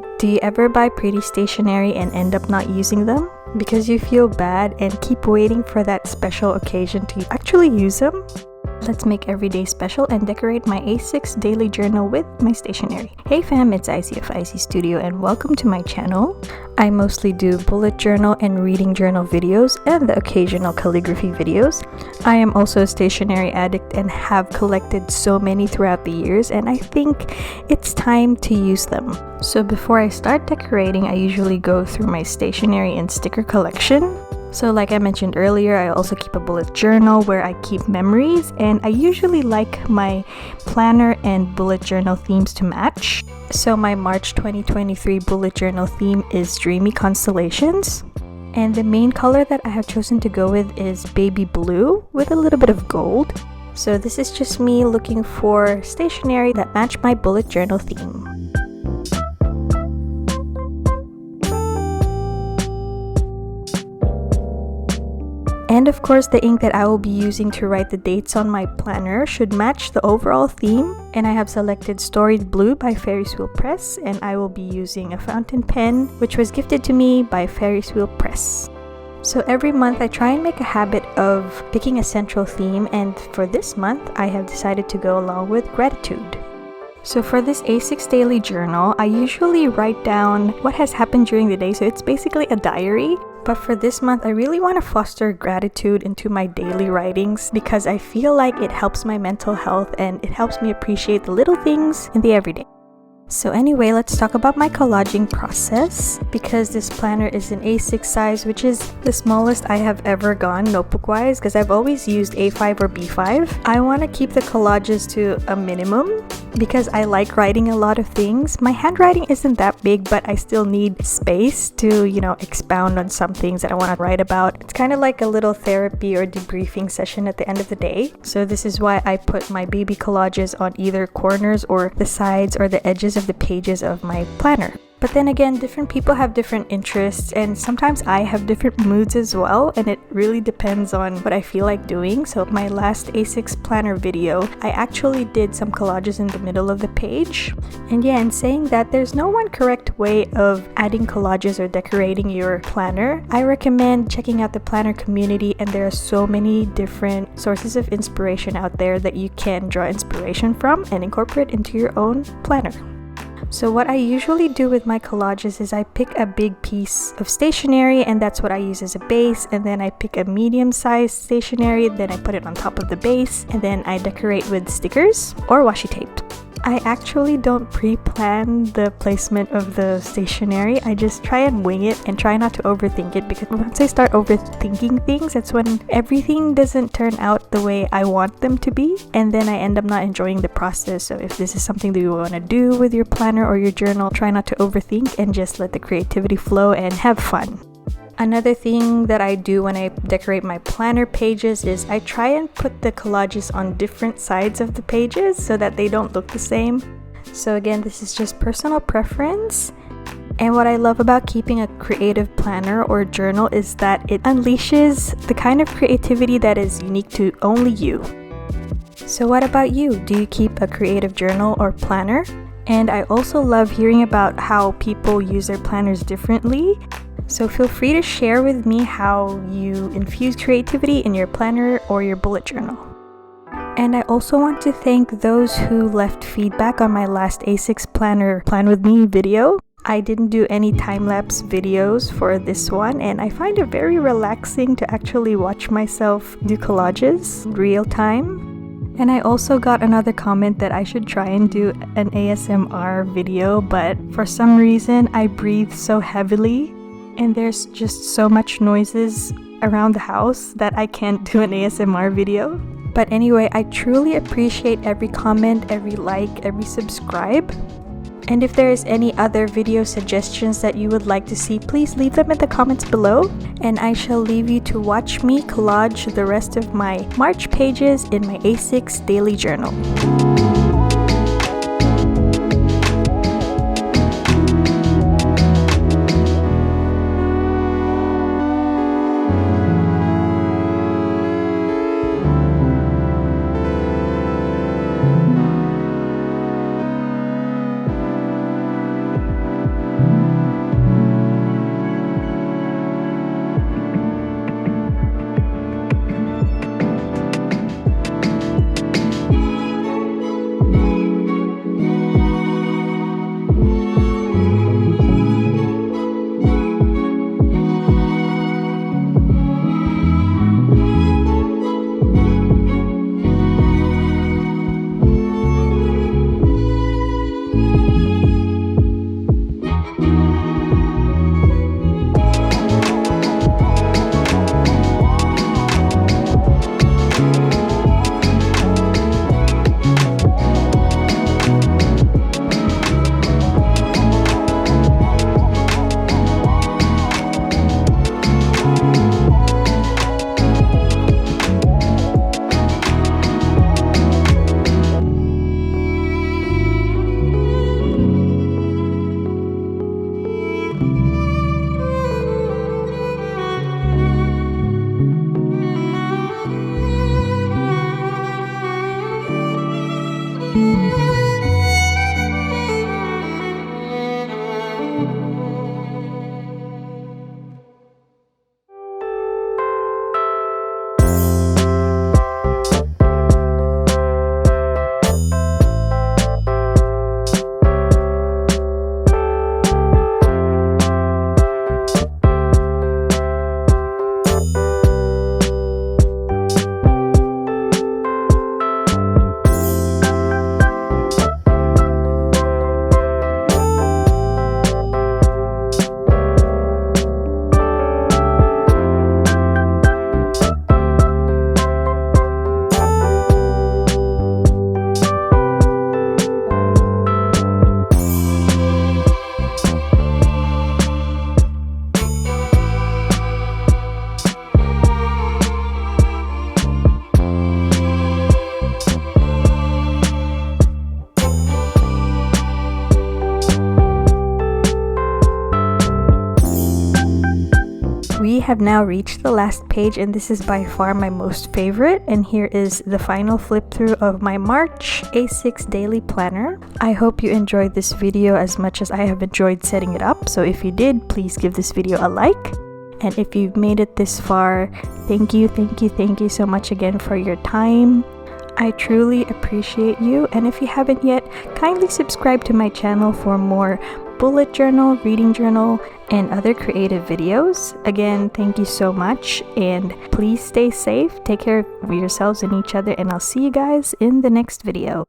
Do you ever buy pretty stationery and end up not using them? Because you feel bad and keep waiting for that special occasion to actually use them? Let's make every day special and decorate my A6 daily journal with my stationery. Hey fam, it's Icy of Icy Studio and welcome to my channel. I mostly do bullet journal and reading journal videos and the occasional calligraphy videos. I am also a stationery addict and have collected so many throughout the years, and I think it's time to use them. So before I start decorating, I usually go through my stationery and sticker collection. So like I mentioned earlier, I also keep a bullet journal where I keep memories, and I usually like my planner and bullet journal themes to match. So my March 2023 bullet journal theme is Dreamy Constellations. And the main color that I have chosen to go with is baby blue with a little bit of gold. So this is just me looking for stationery that match my bullet journal theme. And of course, the ink that I will be using to write the dates on my planner should match the overall theme. And I have selected Storied Blue by Ferris Press, and I will be using a fountain pen, which was gifted to me by Ferris Press. So every month I try and make a habit of picking a central theme, and for this month I have decided to go along with gratitude. So for this A6 daily journal, I usually write down what has happened during the day, so it's basically a diary. But for this month, I really want to foster gratitude into my daily writings because I feel like it helps my mental health and it helps me appreciate the little things in the everyday. So anyway, let's talk about my collaging process. Because this planner is an A6 size, which is the smallest I have ever gone notebook-wise because I've always used A5 or B5. I want to keep the collages to a minimum because I like writing a lot of things. My handwriting isn't that big, but I still need space to, expound on some things that I want to write about. It's kind of like a little therapy or debriefing session at the end of the day. So this is why I put my baby collages on either corners or the sides or the edges of the pages of my planner. But then again, different people have different interests, and sometimes I have different moods as well, and it really depends on what I feel like doing. So my last A6 planner video, I actually did some collages in the middle of the page. And yeah, in saying that, there's no one correct way of adding collages or decorating your planner. I recommend checking out the planner community, and there are so many different sources of inspiration out there that you can draw inspiration from and incorporate into your own planner. So what I usually do with my collages is I pick a big piece of stationery, and that's what I use as a base, and then I pick a medium-sized stationery, then I put it on top of the base, and then I decorate with stickers or washi tape. I actually don't pre-plan the placement of the stationery. I just try and wing it and try not to overthink it, because once I start overthinking things, that's when everything doesn't turn out the way I want them to be, and then I end up not enjoying the process. So if this is something that you want to do with your planner or your journal, try not to overthink and just let the creativity flow and have fun. Another thing that I do when I decorate my planner pages is I try and put the collages on different sides of the pages so that they don't look the same. So again, this is just personal preference. And what I love about keeping a creative planner or journal is that it unleashes the kind of creativity that is unique to only you. So what about you? Do you keep a creative journal or planner? And I also love hearing about how people use their planners differently. So feel free to share with me how you infuse creativity in your planner or your bullet journal. And I also want to thank those who left feedback on my last A6 planner Plan With Me video. I didn't do any time-lapse videos for this one, and I find it very relaxing to actually watch myself do collages in real time. And I also got another comment that I should try and do an ASMR video, but for some reason I breathe so heavily and there's just so much noises around the house that I can't do an ASMR video. But anyway, I truly appreciate every comment, every like, every subscribe. And if there is any other video suggestions that you would like to see, please leave them in the comments below. And I shall leave you to watch me collage the rest of my March pages in my A6 daily journal. have now reached the last page, and this is by far my most favorite, and here is the final flip through of my March A6 daily planner. I hope you enjoyed this video as much as I have enjoyed setting it up, so if you did, please give this video a like. And if you've made it this far, thank you so much again for your time. I truly appreciate you, and if you haven't yet, kindly subscribe to my channel for more bullet journal, reading journal, and other creative videos. Again, thank you so much, and please stay safe, take care of yourselves and each other, and I'll see you guys in the next video.